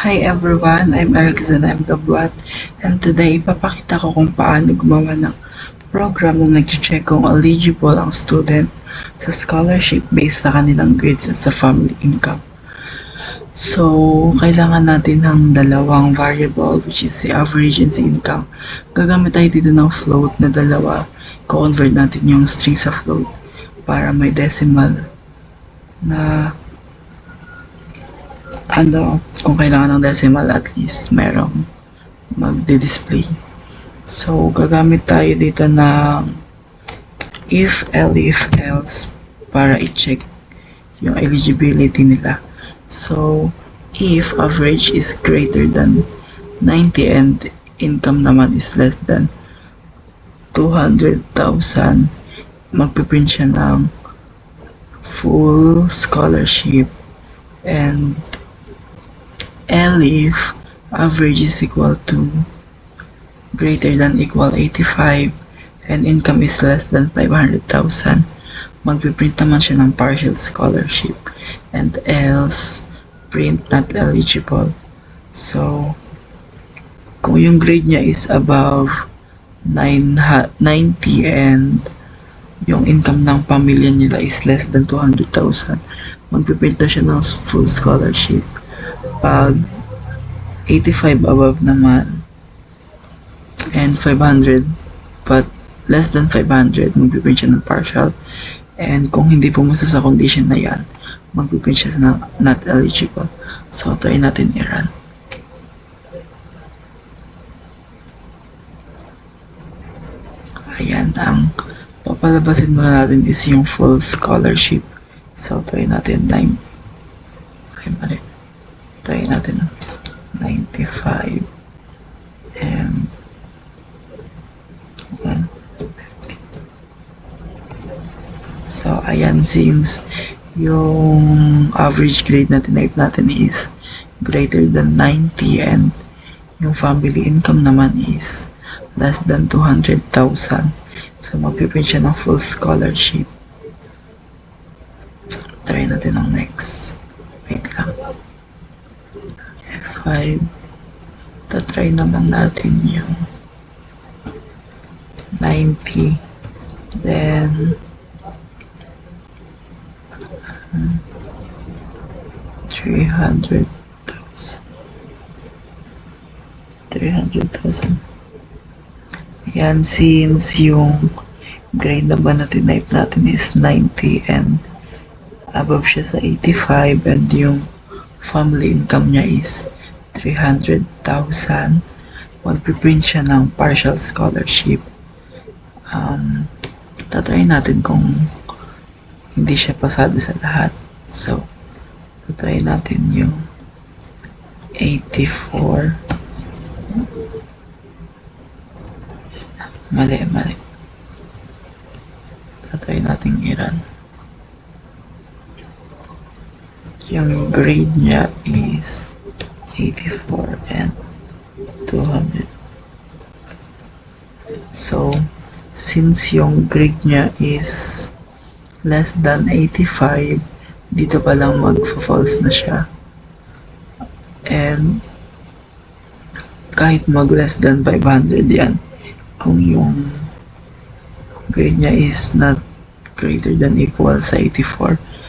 Hi everyone, I'm Erickson M. Gabwat, and today ipapakita ko kung paano gumawa ng program na nag-check kung eligible ang student sa scholarship based sa kanilang grades at sa family income. So, kailangan natin ng dalawang variable which is si average and si income. Gagamit tayo dito ng float na dalawa. I-convert natin yung string sa float para may decimal na kung kailangan ng decimal at least merong magdi-display. So, gagamit tayo dito ng if, else para i-check yung eligibility nila. So, if average is greater than 90 and income naman is less than 200,000, magpiprint siya ng full scholarship. And if average is equal to greater than equal 85 and income is less than 500,000, magpiprint naman siya ng partial scholarship. And else, print not eligible. So, kung yung grade niya is above 90 and yung income ng pamilya nila is less than 200,000, magpiprint na siya ng full scholarship. Pag 85 above naman and 500 but less than 500, magpiprint siya ng partial. And kung hindi pumasa sa condition na yan, magpiprint siya ng not eligible. So, try natin i-run. Ayan, ang papalabasin muna natin is yung full scholarship. So, try natin 9. Ay, mali. Try natin 95 and 150. So, ayan, since yung average grade na tinype natin is greater than 90 and yung family income naman is less than 200,000, so magpiprint siya ng full scholarship. Try natin ang next. Wait lang. F5. Tatry naman natin yung 90. Then 300,000. Yan, since yung grade naman na tinype natin is 90 and above siya sa 85 and yung family income niya is 300,000, magpiprint siya ng partial scholarship. Tatry natin kung hindi siya pasado sa lahat. So, tatry natin yung 84. Mali. Tatry natin i-run. Yung grade niya is 84 and 200. So, since yung grade niya is less than 85, dito pa lang mag-false na siya. And kahit mag less than 500 yan, kung yung grade niya is not greater than equal sa 84,